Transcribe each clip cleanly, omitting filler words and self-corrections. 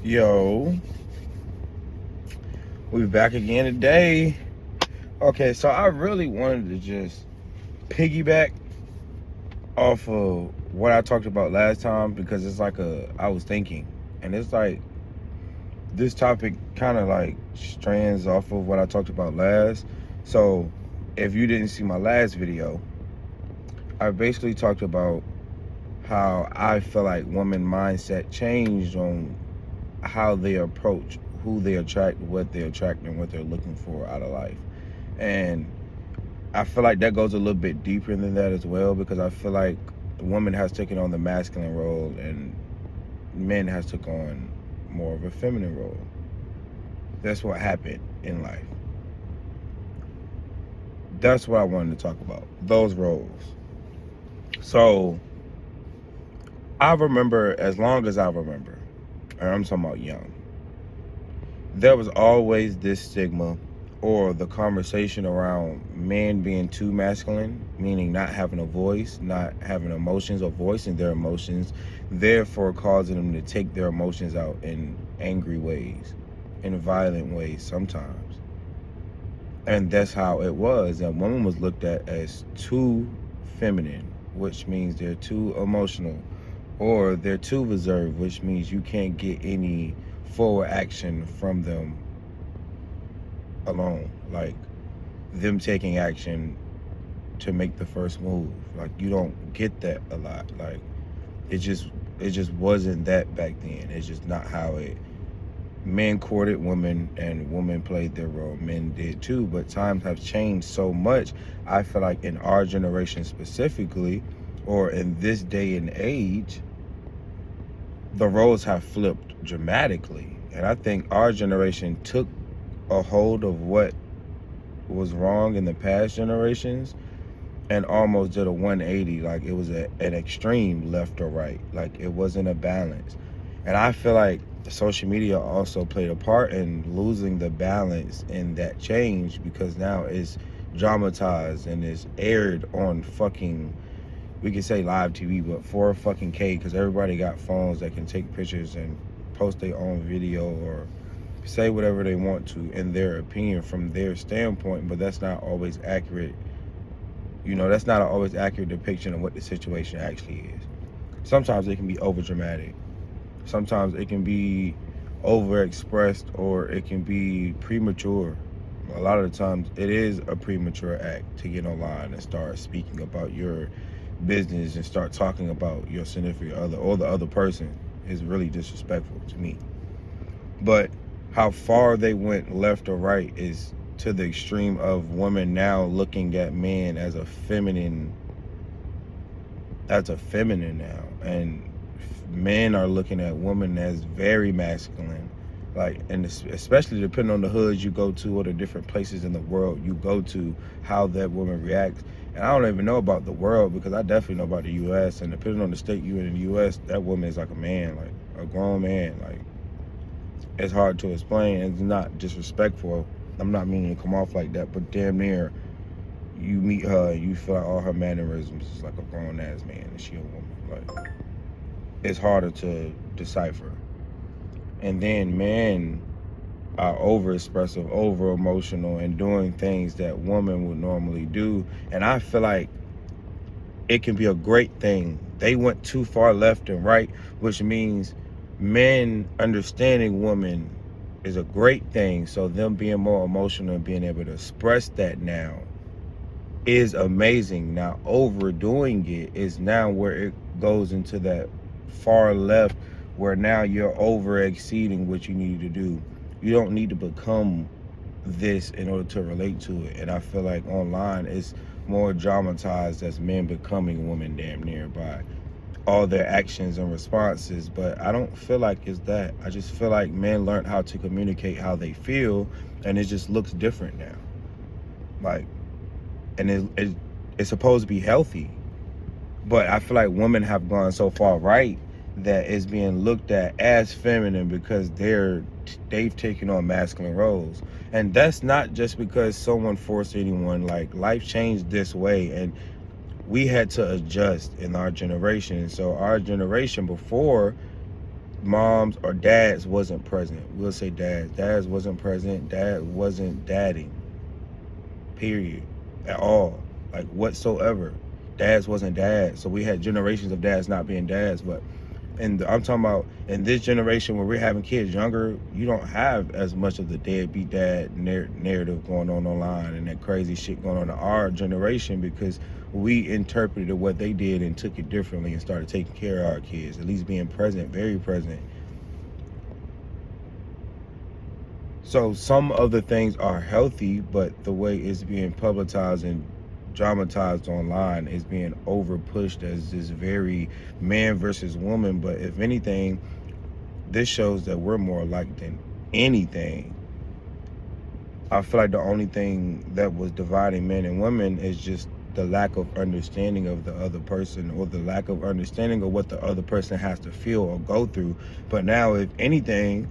Yo, we back again today. Okay, so I really wanted to just piggyback off of what I talked about last time because it's like I was thinking, and it's like this topic kind of like strands off of what I talked about last. So if you didn't see my last video, I basically talked about how I feel like women mindset changed on how they approach who they attract, what they attract, and what they're looking for out of life. And I feel like that goes a little bit deeper than that as well, because I feel like the woman has taken on the masculine role and men has took on more of a feminine role. That's what happened in life. That's what I wanted to talk about, those roles. So I remember, as long as I remember, and I'm talking about young, there was always this stigma or the conversation around men being too masculine, meaning not having a voice, not having emotions or voicing their emotions, therefore causing them to take their emotions out in angry ways, in violent ways sometimes. And that's how it was. And women was looked at as too feminine, which means they're too emotional, or they're too reserved, which means you can't get any forward action from them alone, like them taking action to make the first move. Like, you don't get that a lot. Like, it just wasn't that back then. It's just not how it. Men courted women and women played their role. Men did too, but times have changed so much. I feel like in our generation specifically, or in this day and age, the roles have flipped dramatically. And I think our generation took a hold of what was wrong in the past generations and almost did a 180. Like, it was an extreme left or right. Like, it wasn't a balance. And I feel like social media also played a part in losing the balance in that change, because now it's dramatized and it's aired on fucking, we could say live TV, but 4K, because everybody got phones that can take pictures and post their own video or say whatever they want to in their opinion from their standpoint, but that's not always accurate. You know, that's not an always accurate depiction of what the situation actually is. Sometimes it can be over dramatic. Sometimes it can be overexpressed, or it can be premature. A lot of the times it is a premature act to get online and start speaking about your business and start talking about your significant other or the other person. Is really disrespectful to me. But how far they went left or right is to the extreme of women now looking at men as a feminine now, and men are looking at women as very masculine. Like, and especially depending on the hoods you go to or the different places in the world you go to, how that woman reacts. And I don't even know about the world, because I definitely know about the U.S. And depending on the state you're in the U.S., that woman is like a man, like a grown man. Like, it's hard to explain. It's not disrespectful. I'm not meaning to come off like that, but damn near, you meet her and you feel like all her mannerisms is like a grown ass man, and she a woman. Like, it's harder to decipher. And then men are over expressive, over emotional, and doing things that women would normally do. And I feel like it can be a great thing. They went too far left and right, which means men understanding women is a great thing. So them being more emotional and being able to express that now is amazing. Now, overdoing it is now where it goes into that far left, where now you're over exceeding what you need to do. You don't need to become this in order to relate to it. And I feel like online it's more dramatized as men becoming women damn near by all their actions and responses. But I don't feel like it's that. I just feel like men learned how to communicate how they feel, and it just looks different now. Like, and it's supposed to be healthy, but I feel like women have gone so far right that it's being looked at as feminine because they've taken on masculine roles. And that's not just because someone forced anyone. Like, life changed this way, and we had to adjust in our generation. So our generation before, moms or dads wasn't present. We'll say dads. Dads wasn't present. Dad wasn't dadding. Period. At all. Like whatsoever. Dads wasn't dads. So we had generations of dads not being dads. But I'm talking about in this generation where we're having kids younger, you don't have as much of the deadbeat dad narrative going on online and that crazy shit going on in our generation, because we interpreted what they did and took it differently and started taking care of our kids, at least being present, very present. So some of the things are healthy, but the way it's being publicized and dramatized online is being over pushed as this very man versus woman. But if anything, this shows that we're more alike than anything. I feel like the only thing that was dividing men and women is just the lack of understanding of the other person, or the lack of understanding of what the other person has to feel or go through. But now, if anything,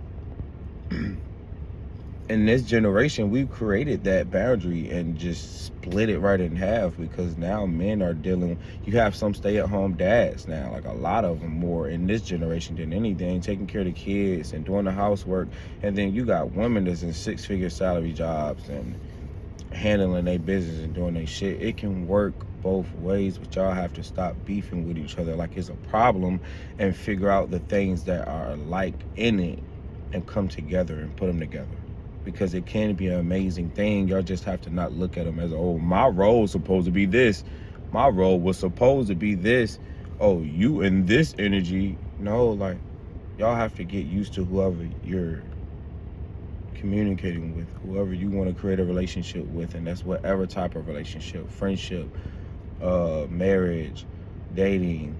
in this generation, we've created that boundary and just split it right in half, because now men are dealing, you have some stay-at-home dads now, like a lot of them more in this generation than anything, taking care of the kids and doing the housework. And then you got women that's in six-figure salary jobs and handling their business and doing their shit. It can work both ways, but y'all have to stop beefing with each other like it's a problem and figure out the things that are like in it and come together and put them together. Because it can be an amazing thing. Y'all just have to not look at them as, oh, my role is supposed to be this. My role was supposed to be this. Oh, you in this energy. No, like, y'all have to get used to whoever you're communicating with, whoever you want to create a relationship with. And that's whatever type of relationship, friendship, marriage, dating,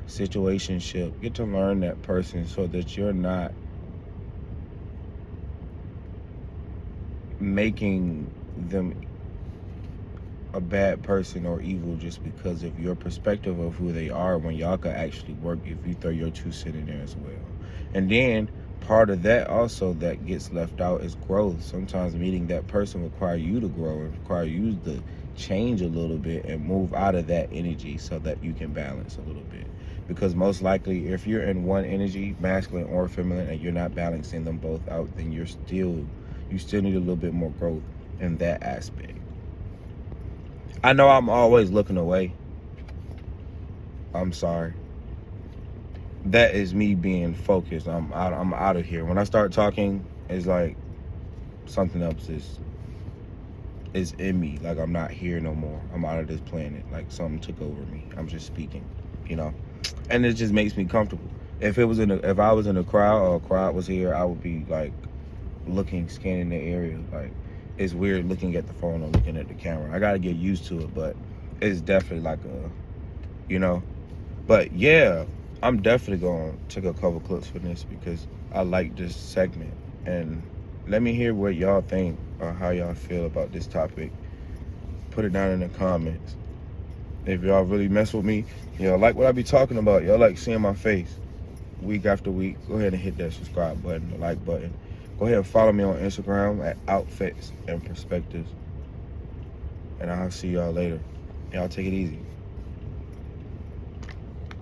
situationship. Get to learn that person so that you're not making them a bad person or evil just because of your perspective of who they are, when y'all could actually work if you throw your 2 cents in there as well. And then part of that also that gets left out is growth. Sometimes meeting that person require you to grow and require you to change a little bit and move out of that energy so that you can balance a little bit. Because most likely, if you're in one energy, masculine or feminine, and you're not balancing them both out, then you still need a little bit more growth in that aspect. I know I'm always looking away. I'm sorry. That is me being focused. I'm out of here. When I start talking, it's like something else is in me. Like I'm not here no more. I'm out of this planet. Like something took over me. I'm just speaking, and it just makes me comfortable. If I was in a crowd, or a crowd was here, I would be like scanning the area. Like it's weird looking at the phone or looking at the camera. I gotta get used to it, but it's definitely like but yeah, I'm definitely gonna take a couple clips for this because I like this segment. And let me hear what y'all think or how y'all feel about this topic. Put it down in the comments. If y'all really mess with me, y'all like what I be talking about, y'all like seeing my face week after week, go ahead and hit that subscribe button, the like button. Go ahead and follow me on Instagram at Outfits&perspectives. And I'll see y'all later. Y'all take it easy.